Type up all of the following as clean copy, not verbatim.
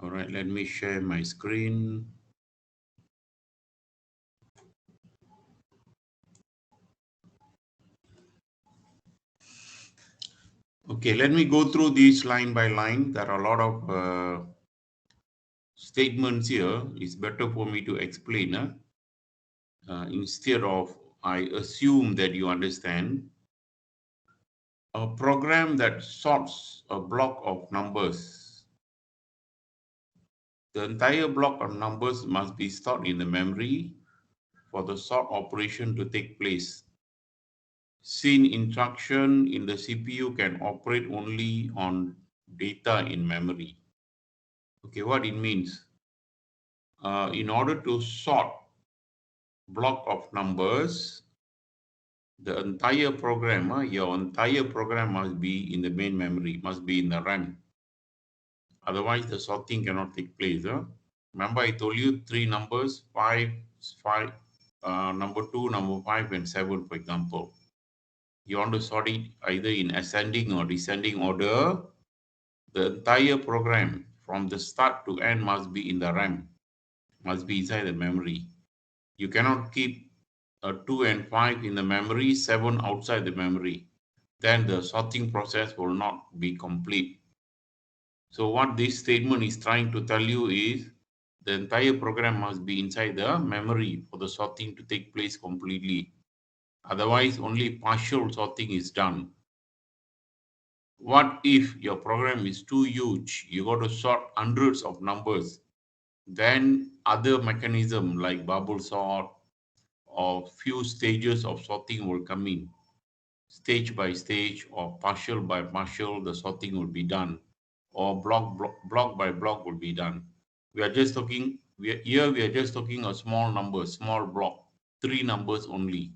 All right, let me share my screen. Okay, let me go through these line by line. There are a lot of statements here. It's better for me to explain instead of I assume that you understand. A program that sorts a block of numbers. The entire block of numbers must be stored in the memory for the sort operation to take place. Scene instruction in the CPU can operate only on data in memory. Okay, what it means? In order to sort block of numbers, the entire program, your entire program must be in the main memory, must be in the RAM. Otherwise, the sorting cannot take place. Remember, I told you three numbers, five, number two, number five, and seven, for example. You want to sort it either in ascending or descending order. The entire program from the start to end must be in the RAM, must be inside the memory. You cannot keep 2 and 5 in the memory, 7 outside the memory. Then the sorting process will not be complete. So what this statement is trying to tell you is the entire program must be inside the memory for the sorting to take place completely. Otherwise, only partial sorting is done. What if your program is too huge? You got to sort hundreds of numbers. Then other mechanism like bubble sort or few stages of sorting will come in. Stage by stage or partial by partial, the sorting will be done, or block by block will be done. We are just talking, we are just talking a small number, small block, three numbers only.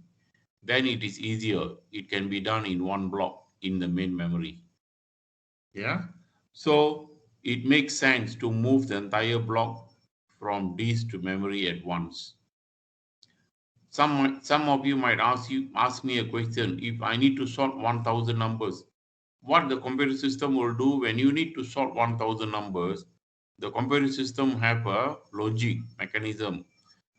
Then it is easier. It can be done in one block in the main memory. Yeah. So it makes sense to move the entire block from disk to memory at once. Some of you might ask me a question. If I need to sort 1,000 numbers, what the computer system will do when you need to sort 1,000 numbers, the computer system have a logic mechanism,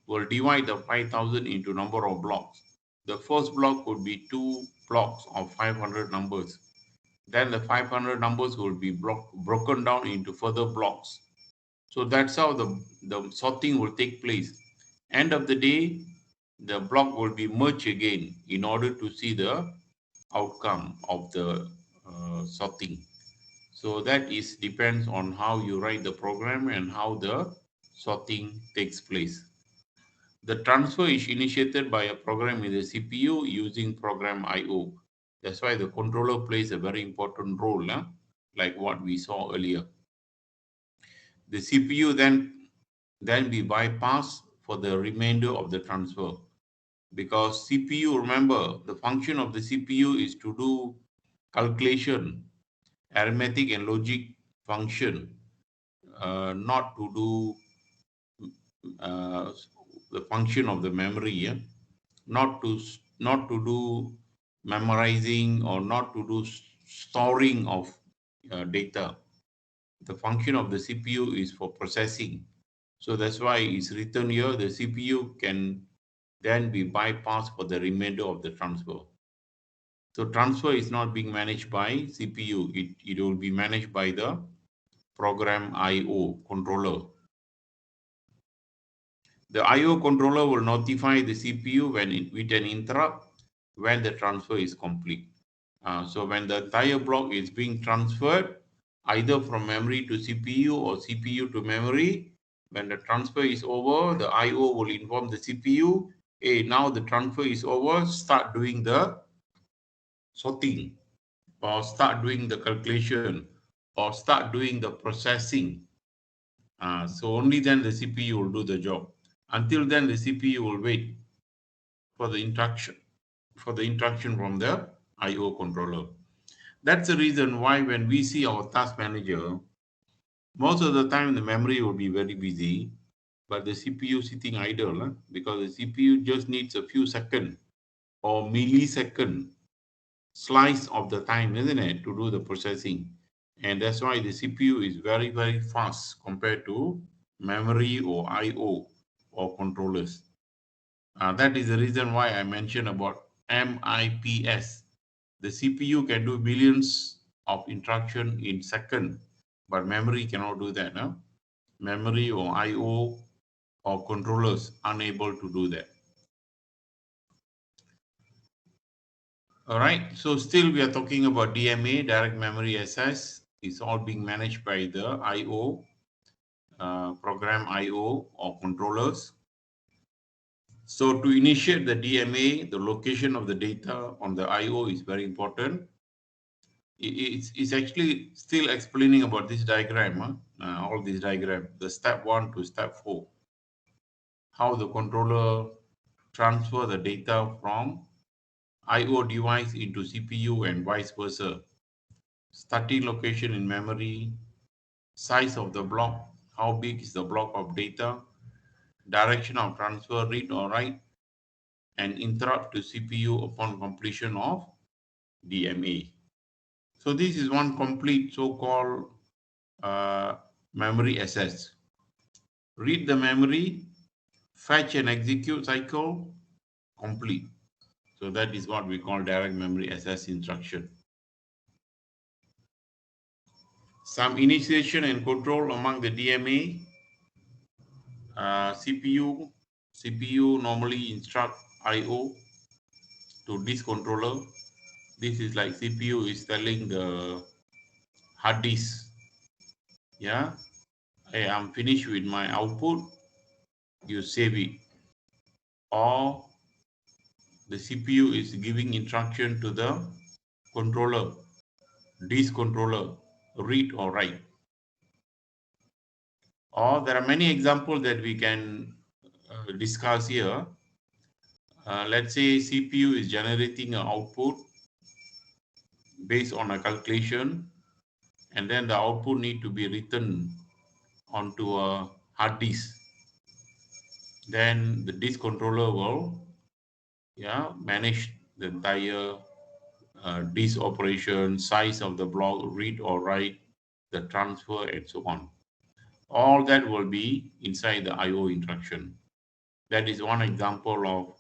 will divide the 5,000 into number of blocks. The first block would be two blocks of 500 numbers. Then the 500 numbers will be broken down into further blocks. So that's how the sorting will take place. End of the day, the block will be merged again in order to see the outcome of the sorting. So that is depends on how you write the program and how the sorting takes place. The transfer is initiated by a program in the CPU using program IO. That's why the controller plays a very important role, like what we saw earlier. The CPU then be bypassed for the remainder of the transfer, because CPU, remember, the function of the CPU is to do calculation, arithmetic and logic function, not to do uh, the function of the memory, yeah? not to not to do memorizing or not to do storing of data. The function of the CPU is for processing. So that's why it's written here the CPU can then be bypassed for the remainder of the transfer. So transfer is not being managed by CPU. It will be managed by the program IO controller. The IO controller will notify the CPU with an interrupt when the transfer is complete. So when the entire block is being transferred, either from memory to CPU or CPU to memory, when the transfer is over, the IO will inform the CPU, hey, now the transfer is over, start doing the sorting, or start doing the calculation, or start doing the processing. So only then the CPU will do the job. Until then, the CPU will wait for the instruction from the IO controller. That's the reason why when we see our task manager, most of the time the memory will be very busy, but the CPU sitting idle, because the CPU just needs a few seconds or millisecond slice of the time, isn't it, to do the processing. And that's why the CPU is very, very fast compared to memory or IO or controllers. That is the reason why I mentioned about MIPS. The CPU can do millions of instruction in second, but memory cannot do that. No? Memory or IO or controllers unable to do that. All right. So still we are talking about DMA, direct memory access. It's all being managed by the IO, program IO or controllers. So to initiate the DMA, the location of the data on the IO is very important. It's actually still explaining about this diagram, all these diagram, the step 1 to step 4, how the controller transfer the data from IO device into CPU and vice versa. Starting location in memory, size of the block, how big is the block of data, direction of transfer, read or write, and interrupt to CPU upon completion of DMA. So this is one complete so-called uh, memory access. Read the memory, fetch and execute cycle, complete. So that is what we call direct memory access instruction. Some initiation and control among the DMA. CPU normally instruct IO to this controller. This is like CPU is telling the hard disk, yeah, hey, I'm finished with my output, you save it. Or the CPU is giving instruction to the controller, disk controller, read or write. Or there are many examples that we can discuss here. Let's say CPU is generating an output based on a calculation, and then the output need to be written onto a hard disk. Then the disk controller will, yeah, manage the entire disk operation, size of the block, read or write, the transfer, and so on. All that will be inside the IO instruction. That is one example of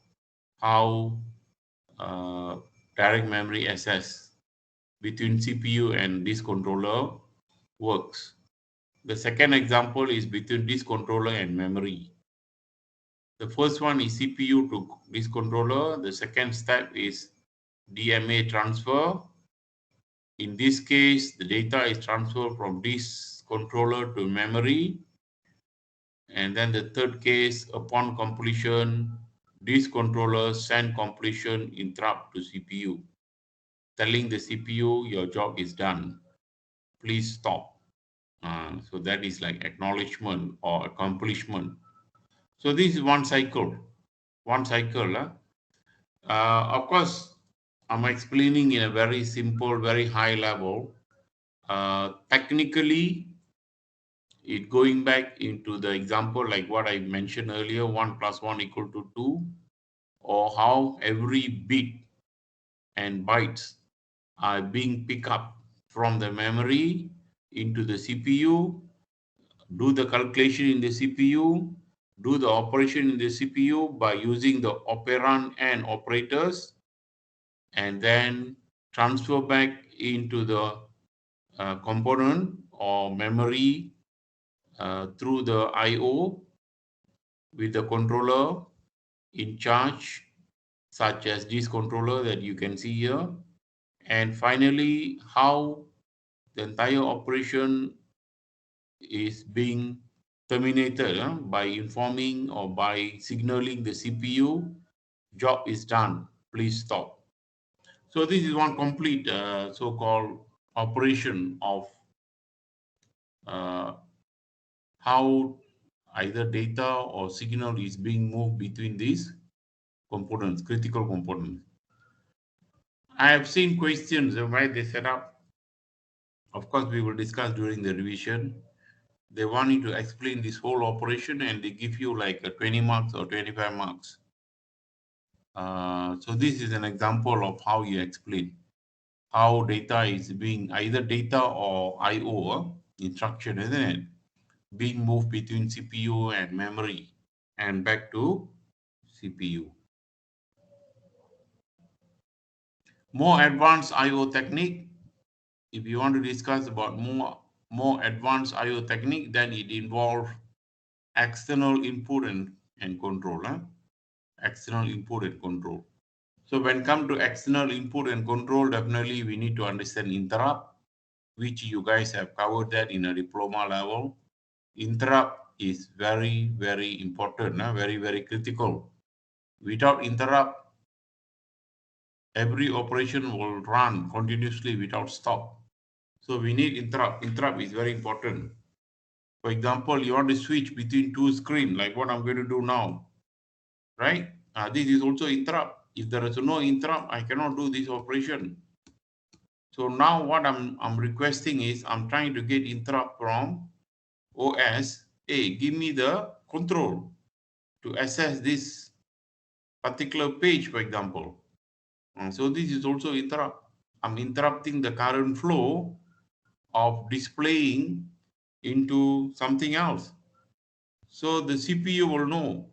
how uh, direct memory access between CPU and disk controller works. The second example is between disk controller and memory. The first one is CPU to disk controller. The second step is DMA transfer. In this case, the data is transferred from disk controller to memory. And then the third case, upon completion, disk controller send completion interrupt to CPU, telling the CPU your job is done. Please stop. So that is like acknowledgement or accomplishment. So this is one cycle. One cycle. Of course, I'm explaining in a very simple, very high level. Technically, it going back into the example like what I mentioned earlier, 1 plus 1 equal to 2, or how every bit and bytes are being picked up from the memory into the CPU, do the calculation in the CPU, do the operation in the CPU by using the operand and operators, and then transfer back into the component or memory through the IO with the controller in charge, such as this controller that you can see here. And finally, how the entire operation is being terminated by informing or by signaling the CPU, job is done, please stop. So this is one complete so-called operation of uh, how either data or signal is being moved between these components, critical components. I have seen questions why they set up. Of course, we will discuss during the revision. They want you to explain this whole operation and they give you like a 20 marks or 25 marks. So this is an example of how you explain. how data is being, either data or I/O instruction, isn't it? Being moved between CPU and memory and back to CPU. More advanced I/O technique. If you want to discuss about more advanced I/O technique, then it involves external input and control. External input and control. So when come to external input and control, definitely we need to understand interrupt, which you guys have covered that in a diploma level. Interrupt is very, very important, very, very critical. Without interrupt, every operation will run continuously without stop. So we need interrupt. Interrupt is very important. For example, you want to switch between two screens, like what I'm going to do now, right? This is also interrupt. If there is no interrupt, I cannot do this operation. So now what I'm requesting is I'm trying to get interrupt from OS. Hey, give me the control to access this particular page, for example. So this is also interrupt. I'm interrupting the current flow of displaying into something else. So the CPU will know,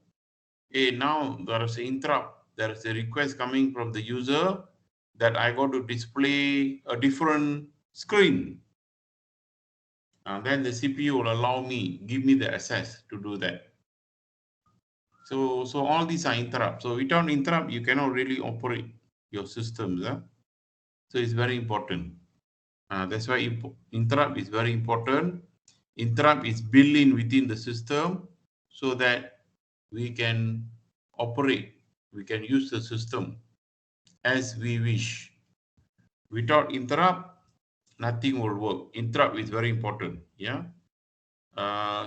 hey, now there is an interrupt. There is a request coming from the user that I got to display a different screen. And then the CPU will allow me, give me the access to do that. So all these are interrupts. So without interrupt, you cannot really operate your systems. So it's very important. That's why interrupt is very important. Interrupt is built in within the system so that we can operate, we can use the system as we wish. Without interrupt, nothing will work. Interrupt is very important. Yeah.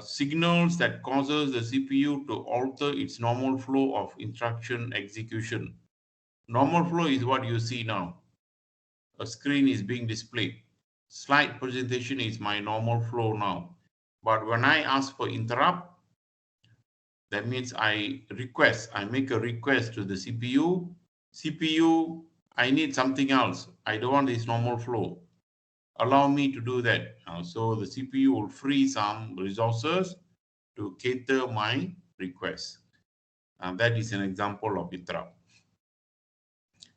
Signals that causes the CPU to alter its normal flow of instruction execution. Normal flow is what you see now. A screen is being displayed. Slide presentation is my normal flow now. But when I ask for interrupt, that means I make a request to the CPU. CPU, I need something else. I don't want this normal flow. Allow me to do that. So the CPU will free some resources to cater my request. And that is an example of interrupt.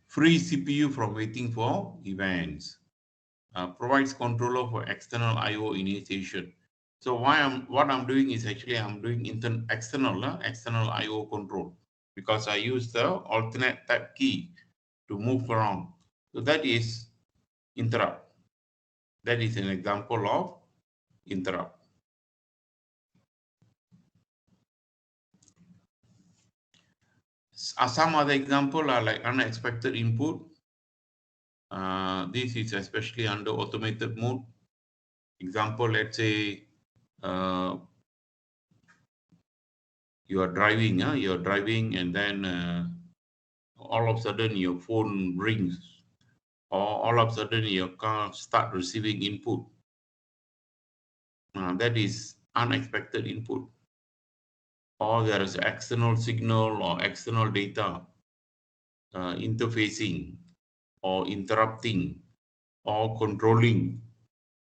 Free CPU from waiting for events. Provides controller for external I/O initiation. So what I'm doing is actually I'm doing external I/O control because I use the alternate tab key to move around. So that is interrupt. That is an example of interrupt. Some other example are like unexpected input. This is especially under automated mode. Example, let's say you are driving, and then all of a sudden your phone rings, or all of a sudden your car start receiving input. That is unexpected input. Or there is external signal or external data interfacing or interrupting or controlling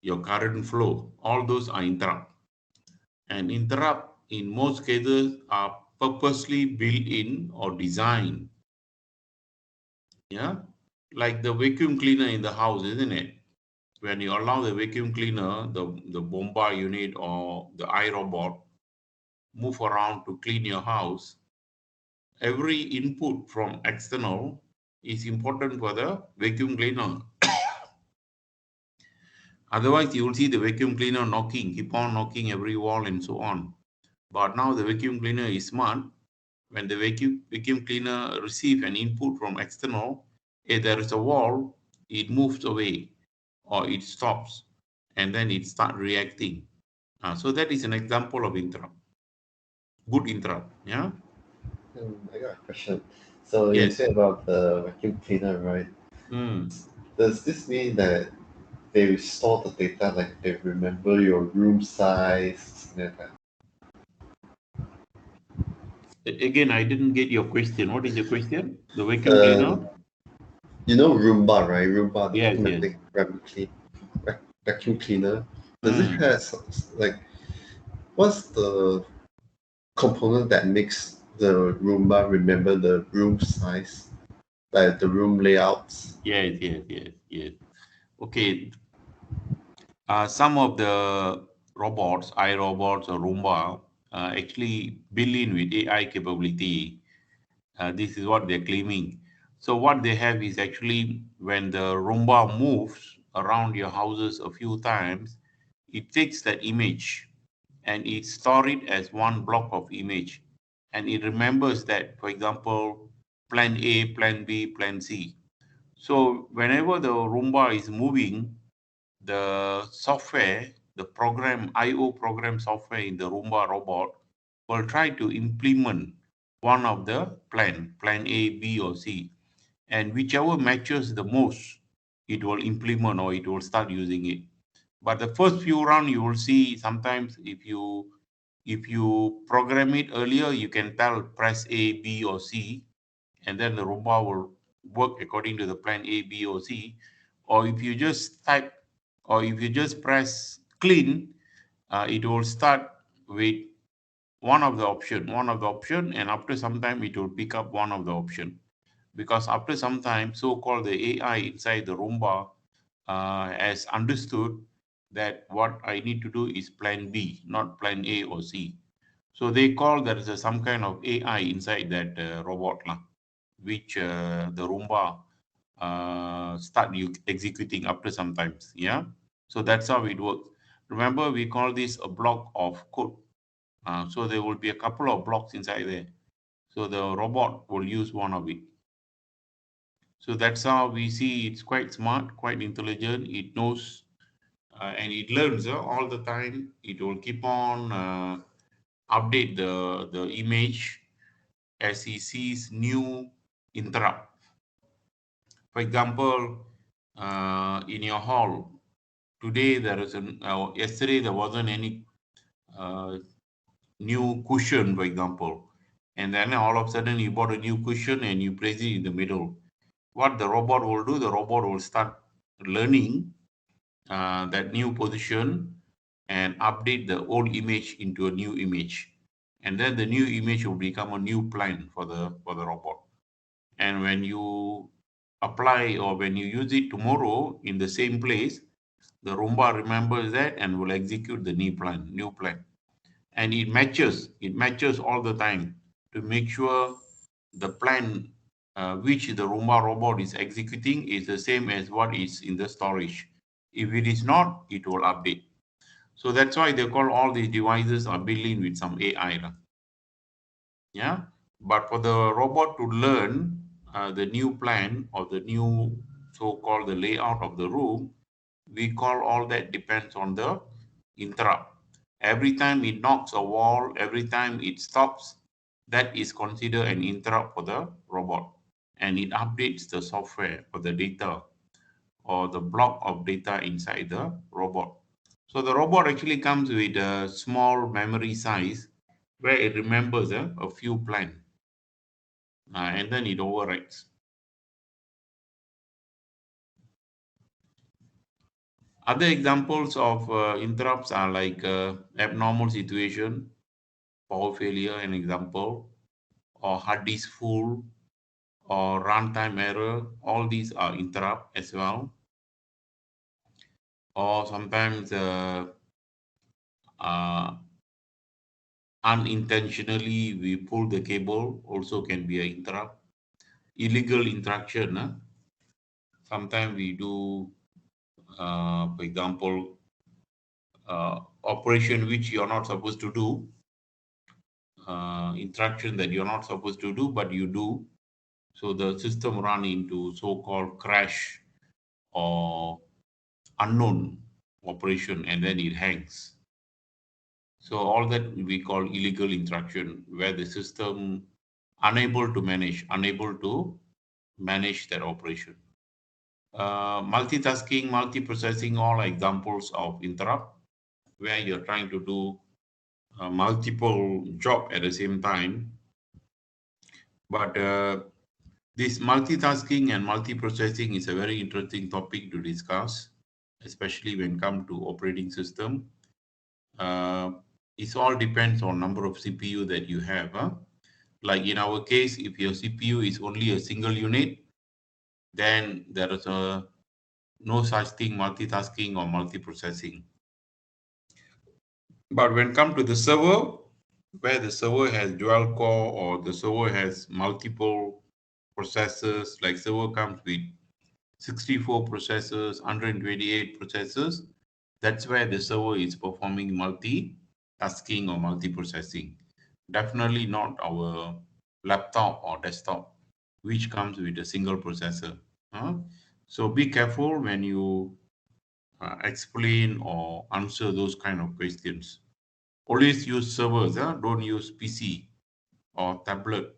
your current flow. All those are interrupt. And interrupt in most cases are purposely built in or designed. Yeah, like the vacuum cleaner in the house, isn't it? When you allow the vacuum cleaner, the bomba unit or the iRobot move around to clean your house, every input from external is important for the vacuum cleaner. Otherwise, you will see the vacuum cleaner knocking, keep on knocking every wall and so on. But now the vacuum cleaner is smart. When the vacuum cleaner receives an input from external, if there is a wall, it moves away or it stops and then it starts reacting. So that is an example of interrupt. Good interrupt. Yeah. I got a question. So you Yes. said about the vacuum cleaner, right? Mm. Does this mean that they restore the data, like they remember your room size, something like that? Again, I didn't get your question. What is your question? The vacuum cleaner? Um, you know Roomba, right? Roomba, the Yes, yes. automatic vacuum cleaner. Does it Mm. have like what's the component that makes the Roomba remember the room size, like the room layouts? Yes, yes, yes, yes. Okay. Some of the robots, iRobots or Roomba, actually built in with AI capability. This is what they're claiming. So what they have is actually when the Roomba moves around your houses a few times, it takes that image and it store it as one block of image, and it remembers that, for example, plan A, plan B, plan C. So whenever the Roomba is moving, the software, the program, IO program software in the Roomba robot will try to implement one of the plan A, B, or C. And whichever matches the most, it will implement or it will start using it. But the first few round, you will see sometimes if you program it earlier, you can tell press A, B, or C, and then the robot will work according to the plan A, B, or C. Or if you just type, or if you just press clean, it will start with one of the option, and after some time it will pick up one of the option. Because after some time, so-called the AI inside the Roomba has understood that what I need to do is plan B, not plan A or C. So they call there is some kind of AI inside that robot lah, which the Roomba start you executing after some times. Yeah. So that's how it works. Remember, we call this a block of code. So there will be a couple of blocks inside there. So the robot will use one of it. So that's how we see it's quite smart, quite intelligent. It knows and it learns all the time. It will keep on update the image as he sees new interrupt. For example, in your hall today there is an yesterday there wasn't any uh, new cushion, for example, and then all of a sudden you bought a new cushion and you place it in the middle. What the robot will do, the robot will start learning that new position and update the old image into a new image, and then the new image will become a new plan for the robot. And when you apply or when you use it tomorrow in the same place, the Roomba remembers that and will execute the new plan, and it matches all the time to make sure the plan which the Roomba robot is executing is the same as what is in the storage. If it is not, it will update. So that's why they call all these devices are built in with some AI lah. Yeah. But for the robot to learn the new plan or the new so-called the layout of the room, we call all that depends on the interrupt. Every time it knocks a wall, every time it stops, that is considered an interrupt for the robot. And it updates the software or the data or the block of data inside the robot. So the robot actually comes with a small memory size where it remembers a few plan and then it overwrites. Other examples of interrupts are like abnormal situation, power failure, an example, or hard disk full, or runtime error. All these are interrupt as well. Or sometimes uh, unintentionally we pull the cable, also can be an interrupt. Illegal interaction. Sometimes we do, for example, operation which you're not supposed to do, interaction that you're not supposed to do, but you do. So the system run into so-called crash or unknown operation and then it hangs. So all that we call illegal interaction where the system unable to manage that operation. Multitasking, multiprocessing, all are examples of interrupt where you're trying to do multiple job at the same time. But This multitasking and multiprocessing is a very interesting topic to discuss, especially when come to operating system. Uh, it all depends on number of CPU that you have. Huh? Like in our case, if your CPU is only a single unit, then there is no such thing multitasking or multiprocessing. But when come to the server, where the server has dual core or the server has multiple processors, like server comes with 64 processors, 128 processors, that's where the server is performing multitasking or multiprocessing. Definitely not our laptop or desktop, which comes with a single processor. Huh? So be careful when you explain or answer those kind of questions. Always use servers, huh? Don't use PC or tablet,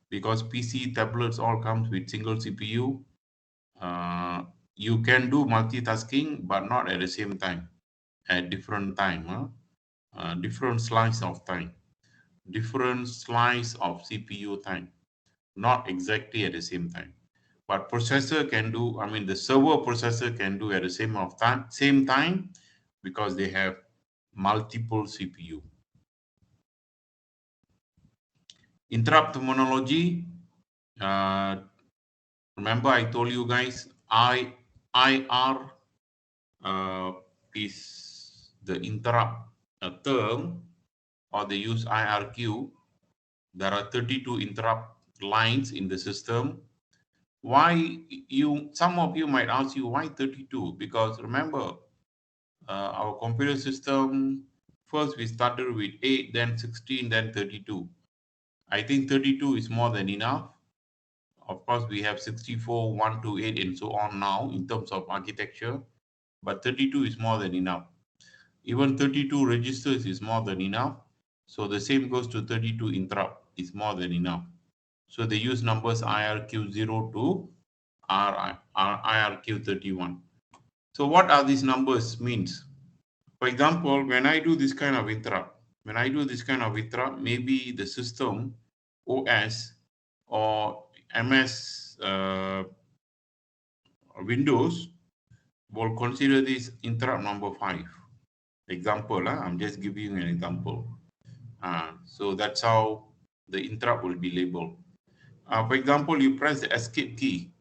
because PC, tablets all comes with single CPU. Uh, you can do multitasking, but not at the same time, at different time, huh? Different slice of time, different slice of CPU time, not exactly at the same time. But processor can do, I mean, the server processor can do at the same time, because they have multiple CPU. Interrupt terminology. Uh, Remember, I told you guys, IR uh, is the interrupt term, or they use IRQ. There are 32 interrupt lines in the system. Why some of you might ask you why 32? Because remember, our computer system, first we started with 8, then 16, then 32. I think 32 is more than enough. Of course, we have 64, 1 to 8, and so on now in terms of architecture, but 32 is more than enough. Even 32 registers is more than enough. So the same goes to 32 interrupt is more than enough. So they use numbers IRQ0 to IRQ31. So what are these numbers means? For example, when I do this kind of interrupt, maybe the system OS or MS Windows will consider this interrupt number 5. Example, I'm just giving you an example. So that's how the interrupt will be labeled. For example, you press the escape key.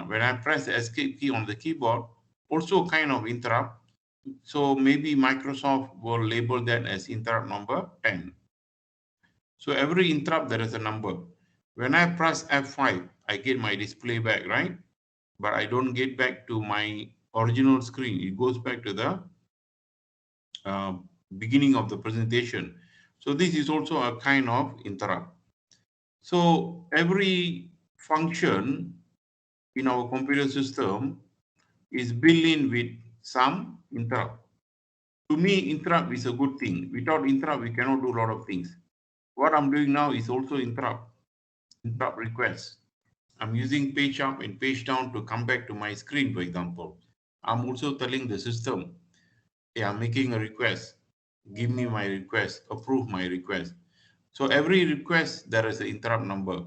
When I press the escape key on the keyboard, also kind of interrupt. So maybe Microsoft will label that as interrupt number 10. So every interrupt, there is a number. When I press F5, I get my display back, right? But I don't get back to my original screen. It goes back to the uh, beginning of the presentation. So this is also a kind of interrupt. So every function in our computer system is built in with some interrupt. To me, interrupt is a good thing. Without interrupt, we cannot do a lot of things. What I'm doing now is also interrupt request. I'm using page up and page down to come back to my screen, for example. I'm also telling the system, hey, I'm making a request. Give me my request, approve my request. So every request, there is an interrupt number.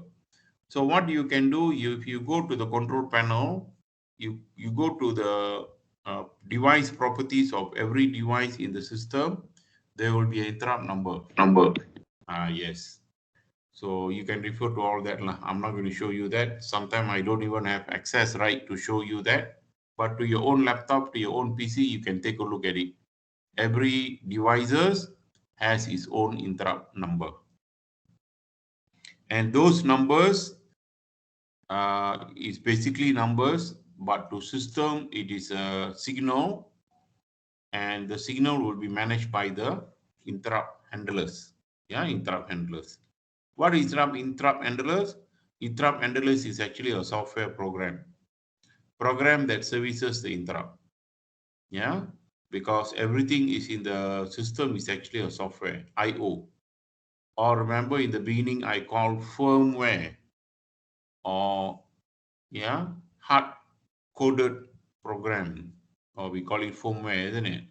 So what you can do, if you go to the control panel, you go to the device properties of every device in the system, there will be an interrupt number. Number. Yes. So you can refer to all that. I'm not going to show you that. Sometimes I don't even have access right to show you that. But to your own laptop, to your own PC, you can take a look at it. Every devices has its own interrupt number. And those numbers is basically numbers, but to system, it is a signal, and the signal will be managed by the interrupt handlers. Yeah, interrupt handlers. What is interrupt handlers? Interrupt handlers is actually a software program that services the interrupt. Yeah, because everything is in the system is actually a software, IO. Or remember in the beginning, I called firmware, or yeah, hard coded program, or we call it firmware, isn't it?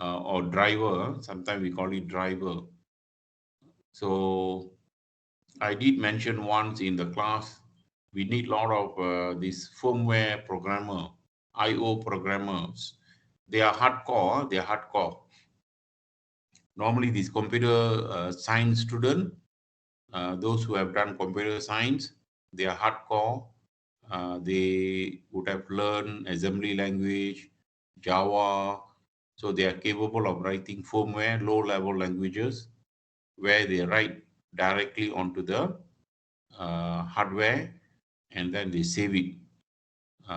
Or driver. Sometimes we call it driver. So I did mention once in the class, We need a lot of these firmware programmer, IO programmers. They are hardcore. They are hardcore. Normally, these computer science student, those who have done computer science, they are hardcore. They would have learned assembly language, Java, so they are capable of writing firmware, low-level languages, where they write directly onto the hardware and then they save it.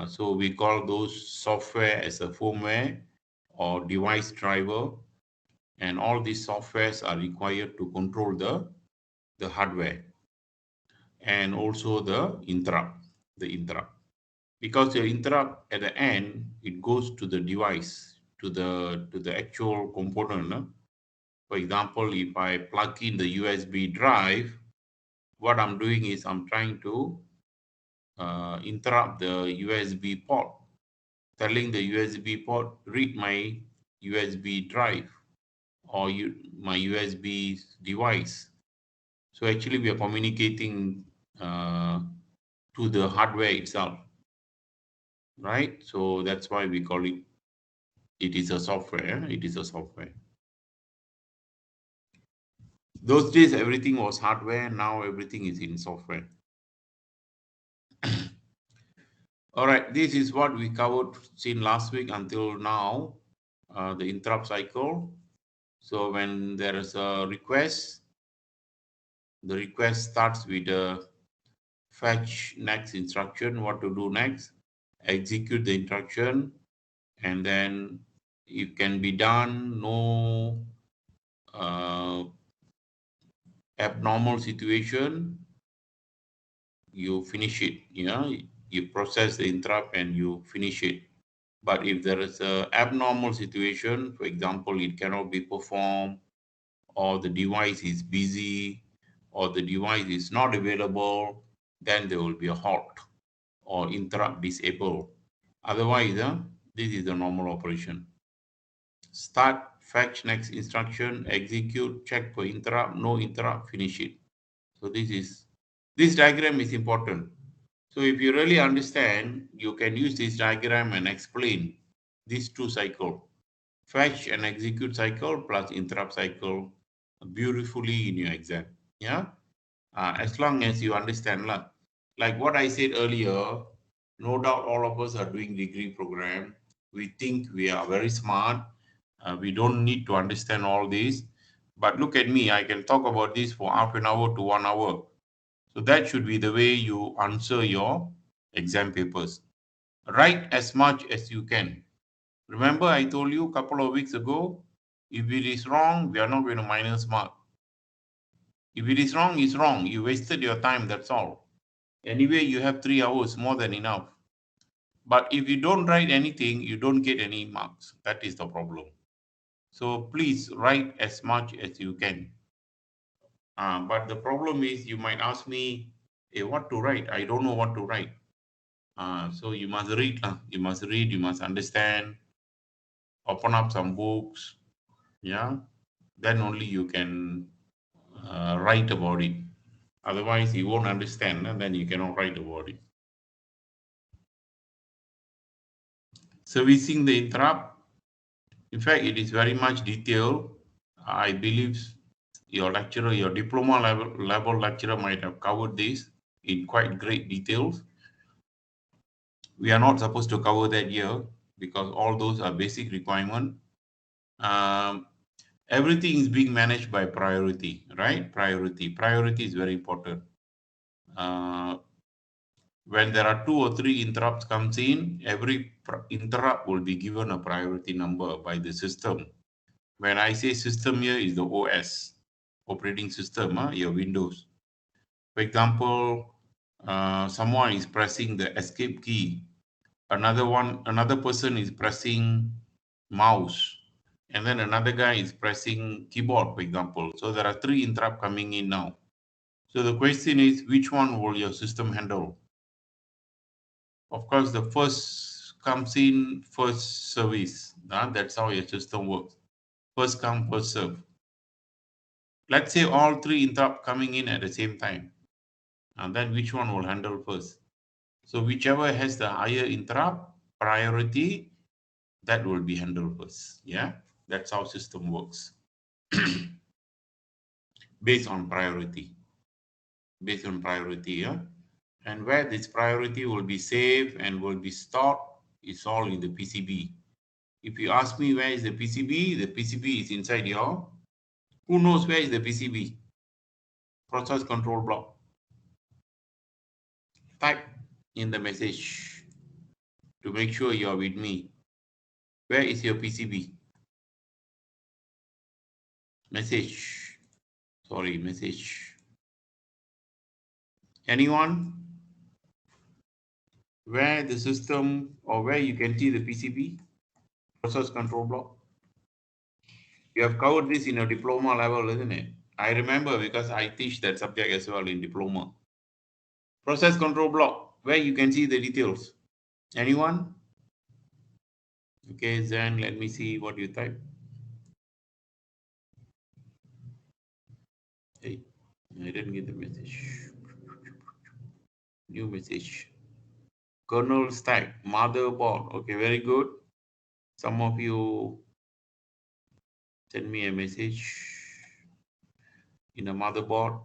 So we call those software as a firmware or device driver, and all these softwares are required to control the hardware and also the interrupt. Because the interrupt at the end, it goes to the device, to the actual component. No? For example, if I plug in the USB drive, what I'm doing is I'm trying to interrupt the USB port, telling the USB port, read my USB drive or my USB device. So actually we are communicating uh, to the hardware itself, right? So that's why we call it, it is a software. It is a software. Those days everything was hardware, now everything is in software. All right, this is what we covered since last week until now, the interrupt cycle. So when there is a request, the request starts with the fetch next instruction, what to do next, execute the instruction, and then it can be done, no abnormal situation, you finish it. You process the interrupt and you finish it. But if there is a abnormal situation, for example, it cannot be performed, or the device is busy, or the device is not available, then there will be a halt or interrupt disable. Otherwise, this is the normal operation. Start, fetch next instruction, execute, check for interrupt, no interrupt, finish it. So this diagram is important. So if you really understand, you can use this diagram and explain these two cycles, fetch and execute cycle plus interrupt cycle, beautifully in your exam. Yeah. As long as you understand, like what I said earlier, no doubt all of us are doing degree program. We think we are very smart. We don't need to understand all this. But look at me, I can talk about this for half an hour to 1 hour. So that should be the way you answer your exam papers. Write as much as you can. Remember, I told you a couple of weeks ago, if it is wrong, we are not going to minus mark. If it is wrong, it's wrong. You wasted your time, that's all. Anyway, you have 3 hours, more than enough. But if you don't write anything, you don't get any marks. That is the problem. So please write as much as you can. But the problem is, you might ask me, hey, what to write? I don't know what to write. So you must read. You must read. You must understand. Open up some books. Yeah. Then only you can write about it. Otherwise, you won't understand, and then you cannot write about it. Servicing the interrupt. In fact, it is very much detailed. I believe your lecturer, your diploma level lecturer might have covered this in quite great details. We are not supposed to cover that here because all those are basic requirement. Um, Everything is being managed by priority, right? Priority is very important. Uh, when there are 2 or 3 interrupts comes in, every interrupt will be given a priority number by the system. When I say system here is the OS, operating system, your Windows. For example, someone is pressing the escape key. Another person is pressing mouse, and then another guy is pressing keyboard, for example. So there are 3 interrupt coming in now. So the question is, which one will your system handle? Of course, the first comes in, first service. That's how your system works. First come, first serve. Let's say all 3 interrupt coming in at the same time. And then which one will handle first? So whichever has the higher interrupt priority, that will be handled first. Yeah, that's how system works. Based on priority. Based on priority, yeah. And where this priority will be saved and will be stored is all in the PCB. If you ask me where is the PCB is inside your, who knows where is the PCB? Process control block. Type in the message to make sure you are with me. Where is your PCB? Message. Sorry, message. Anyone? Where the system or where you can see the PCB? Process control block. You have covered this in your diploma level, isn't it? I remember because I teach that subject as well in diploma. Process control block, where you can see the details. Anyone? Okay, then let me see what you type. Hey, I didn't get the message. New message. Kernel stack, motherboard. Okay, very good. Some of you send me a message in a motherboard.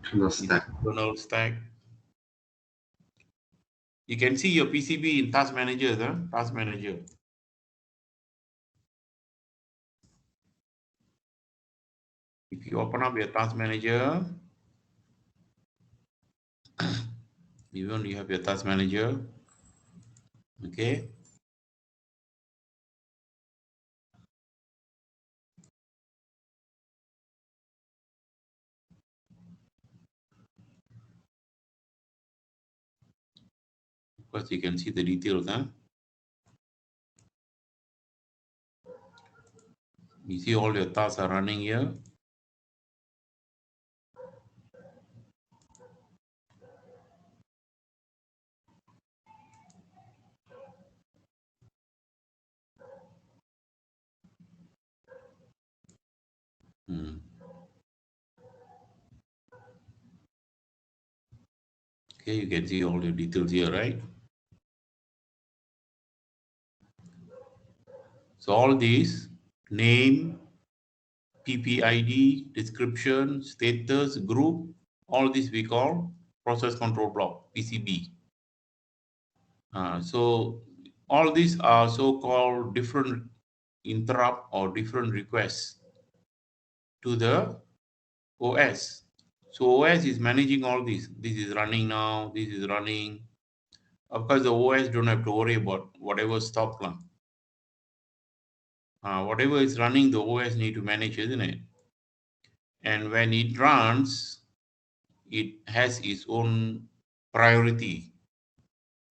Kernel stack. Kernel stack. You can see your PCB in Task Manager, huh? Task Manager. If you open up your Task Manager, even you have your Task Manager, okay. Of course, you can see the details, huh? You see all your tasks are running here. Hmm. Okay, you can see all your details here, right? So all these name, PPID, description, status, group, all this we call process control block, PCB. So all these are so-called different interrupt or different requests to the OS. So OS is managing all this. This is running now, this is running. Of course, the OS don't have to worry about whatever stop. Whatever is running, the OS need to manage, isn't it? And when it runs, it has its own priority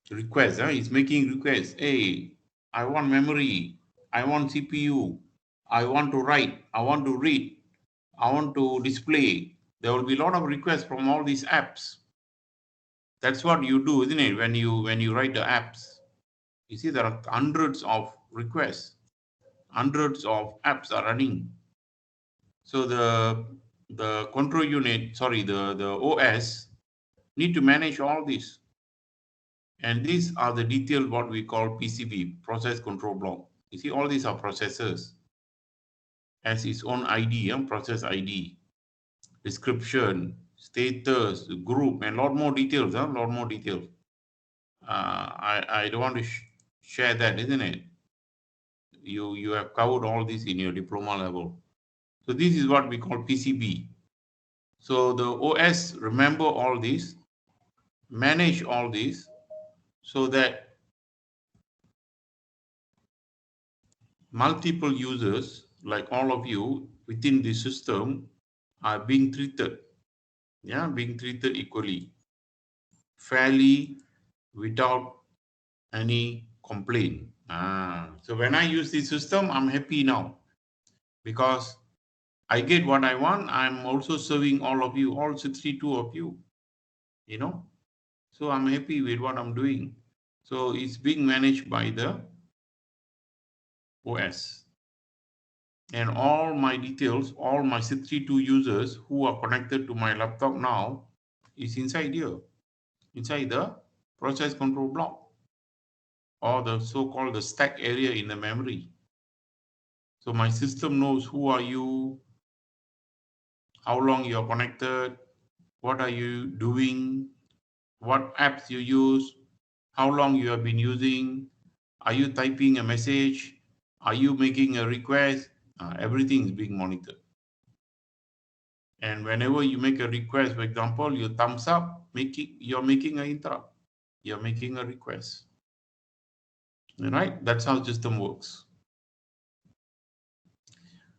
request. It's making requests. Hey, I want memory. I want CPU. I want to write. I want to read. I want to display. There will be a lot of requests from all these apps. That's what you do, isn't it? When you write the apps, you see there are hundreds of requests, hundreds of apps are running. So the control unit, sorry, the OS need to manage all this. And these are the detailed what we call PCB, process control block. You see, all these are processors has its own ID, process ID, description, status, group, and a lot more details, a lot more details. I don't want to share that, isn't it? You have covered all this in your diploma level. So this is what we call PCB. So the OS remember all this, manage all this, so that multiple users like all of you within the system are being treated, yeah, being treated equally, fairly, without any complaint. So when I use this system, I'm happy now because I get what I want. I'm also serving all of you, all 62 of you, you know. So I'm happy with what I'm doing. So it's being managed by the OS. And all my details, all my 62 users who are connected to my laptop now is inside here, inside the process control block, or the so-called the stack area in the memory. So my system knows who are you, how long you're connected, what are you doing, what apps you use, how long you have been using, are you typing a message, are you making a request, everything is being monitored. And whenever you make a request, for example, you thumbs up, you're making an interrupt, you're making a request. All right, that's how the system works.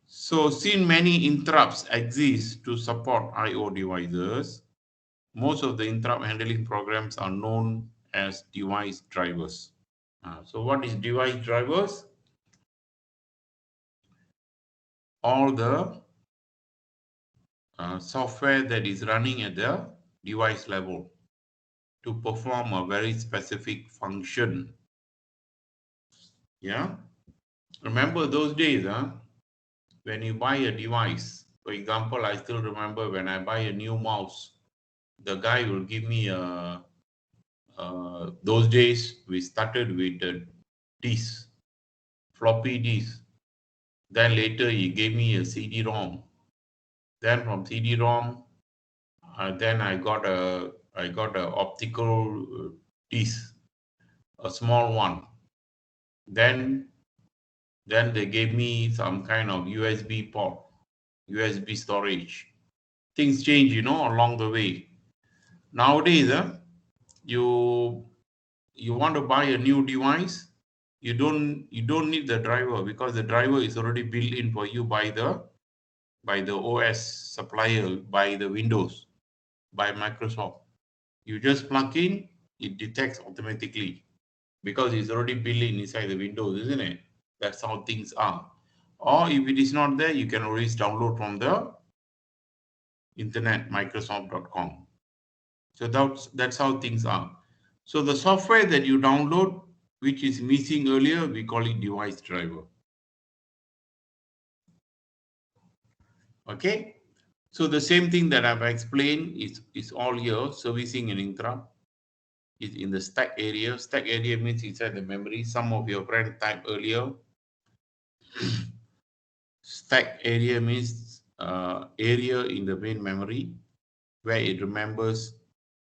So since many interrupts exist to support I/O devices, most of the interrupt handling programs are known as device drivers. So what is device drivers? All the software that is running at the device level to perform a very specific function. Yeah. Remember those days, when you buy a device, for example, I still remember when I buy a new mouse, the guy will give me those days we started with the disk, floppy disk. Then later he gave me a CD-ROM. Then from CD-ROM, then I got a optical disk, a small one. Then they gave me some kind of USB port, USB storage. Things change, along the way. Nowadays, you you want to buy a new device, you don't need the driver because the driver is already built in for you by the OS supplier, by the Windows, by Microsoft. You just plug in, it detects automatically because it's already built in inside the Windows, isn't it? That's how things are. Or if it is not there, you can always download from the internet, Microsoft.com. So that's how things are. So the software that you download, which is missing earlier, we call it device driver. Okay. So the same thing that I've explained is all here. Servicing and interrupt is in the stack area. Stack area means inside the memory. Some of your friends typed earlier. Stack area means area in the main memory where it remembers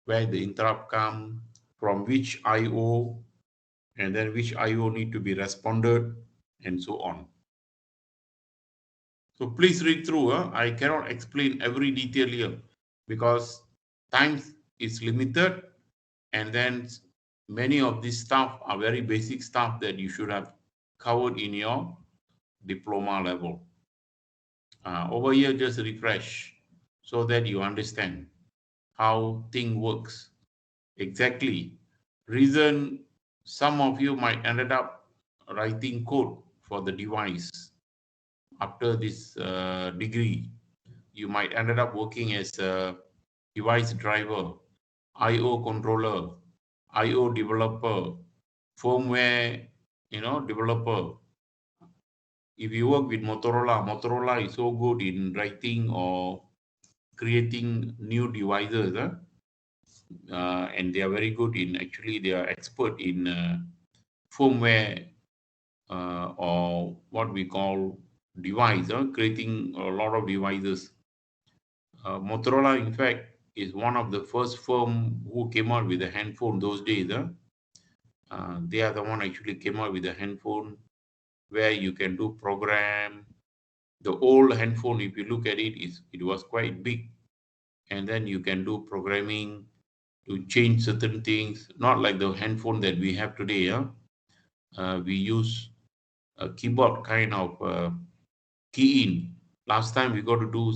where the interrupt come from, which IO, and then which IO need to be responded, and so on. So please read through. I cannot explain every detail here because time is limited, and then many of these stuff are very basic stuff that you should have covered in your diploma level. Over here, just refresh so that you understand how thing works exactly. Reason some of you might ended up writing code for the device after this degree. You might ended up working as a device driver, IO controller, IO developer, firmware, developer. If you work with Motorola is so good in writing or creating new devices, and they are very good in, actually they are expert in firmware, or what we call device, creating a lot of devices. Motorola, in fact, is one of the first firm who came out with a handphone those days. They are the one actually came out with a handphone where you can do program. The old handphone, if you look at it, it was quite big, and then you can do programming to change certain things. Not like the handphone that we have today. We use a keyboard kind of key in. Last time we got to do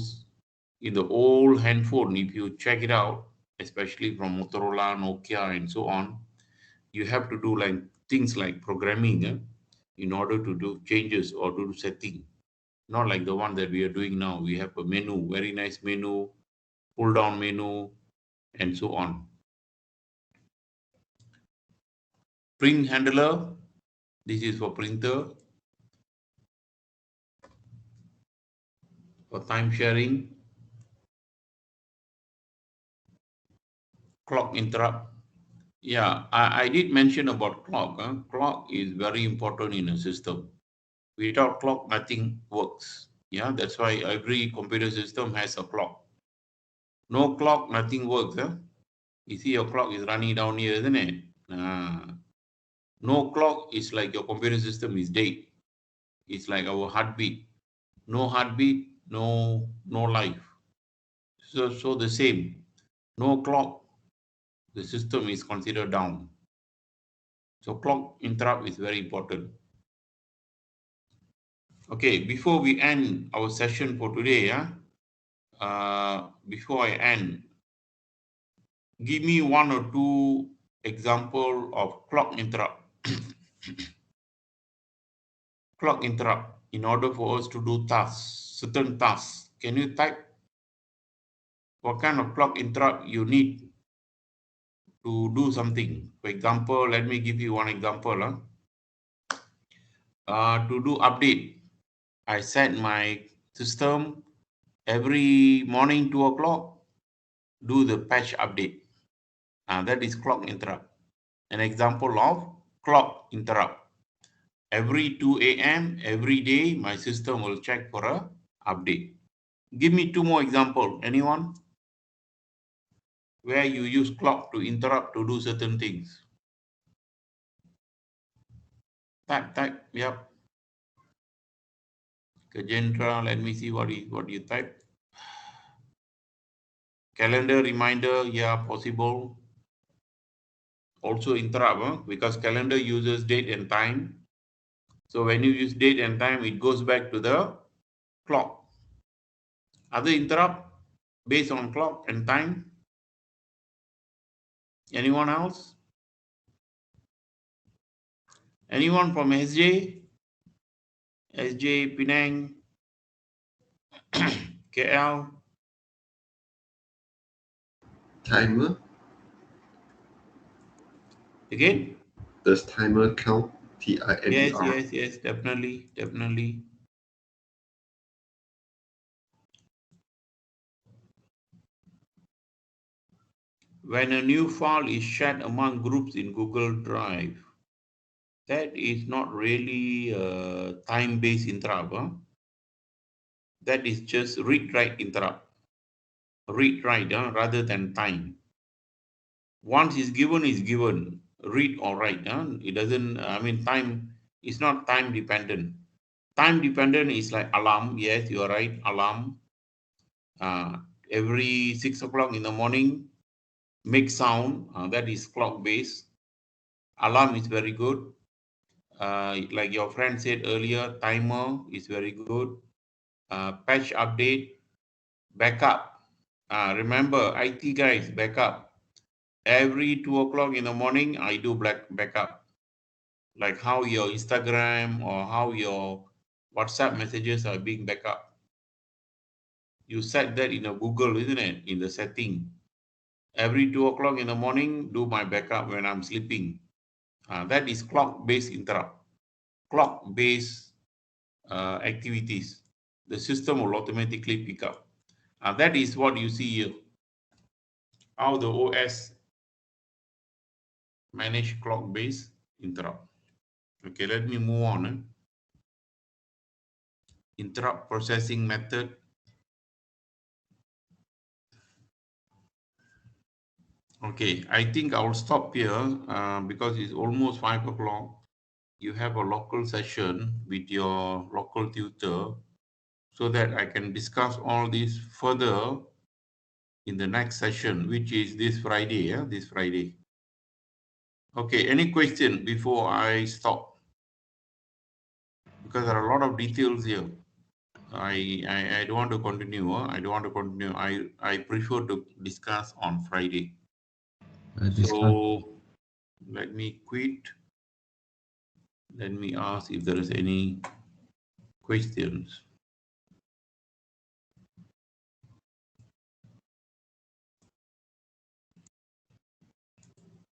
in the old handphone, if you check it out, especially from Motorola, Nokia, and so on, you have to do like things like programming, in order to do changes or do setting. Not like the one that we are doing now. We have a menu, very nice menu, pull down menu, and so on. Print handler, this is for printer, for time sharing. Clock interrupt Yeah, I did mention about clock. Clock is very important in a system. Without clock, nothing works. Yeah, that's why every computer system has a clock. No clock, nothing works. You see, your clock is running down here, isn't it? No clock is like your computer system is dead. It's like our heartbeat. No heartbeat, no life. So the same. No clock, the system is considered down. So clock interrupt is very important. Okay, before we end our session for today, before I end, give me one or two example of clock interrupt. Clock interrupt in order for us to do tasks, certain tasks. Can you type what kind of clock interrupt you need to do something? For example, let me give you one example. To do update, I set my system every morning 2 o'clock, do the patch update. That is clock interrupt. An example of clock interrupt. Every 2 a.m. every day, my system will check for a update. Give me two more example. Anyone? Where you use clock to interrupt to do certain things. Type. Yep. Kajendra, let me see what you type. Calendar reminder, yeah, possible. Also interrupt, because calendar uses date and time. So when you use date and time, it goes back to the clock. Other interrupt based on clock and time. Anyone else? Anyone from SJ? SJ, Penang, KL? Timer? Again? Does timer count? Yes, Timer. yes, yes, definitely. When a new file is shared among groups in Google Drive, that is not really a time-based interrupt. That is just read-write interrupt. Read-write rather than time. Once is given, read or write. It doesn't, I mean, time is not time dependent. Time dependent is like alarm. Yes, you are right. Alarm. Uh, every 6 o'clock in the morning, make sound. That is clock based. Alarm is very good. Like your friend said earlier, timer is very good. Patch update, backup. Remember, IT guys, backup. Every 2 o'clock in the morning, I do backup. Like how your Instagram or how your WhatsApp messages are being backup. You set that in a Google, isn't it? In the setting. Every 2 o'clock in the morning, do my backup when I'm sleeping. That is clock-based interrupt. Clock-based activities. The system will automatically pick up. That is what you see here. How the OS manage clock-based interrupt. Okay, let me move on. Interrupt processing method. Okay, I think I'll stop here because it's almost 5 o'clock. You have a local session with your local tutor so that I can discuss all this further in the next session, which is this Friday. This Friday. Okay, any question before I stop? Because there are a lot of details here. I don't want to continue. I don't want to continue. I prefer to discuss on Friday. Discuss. So let me quit. Let me ask if there is any questions.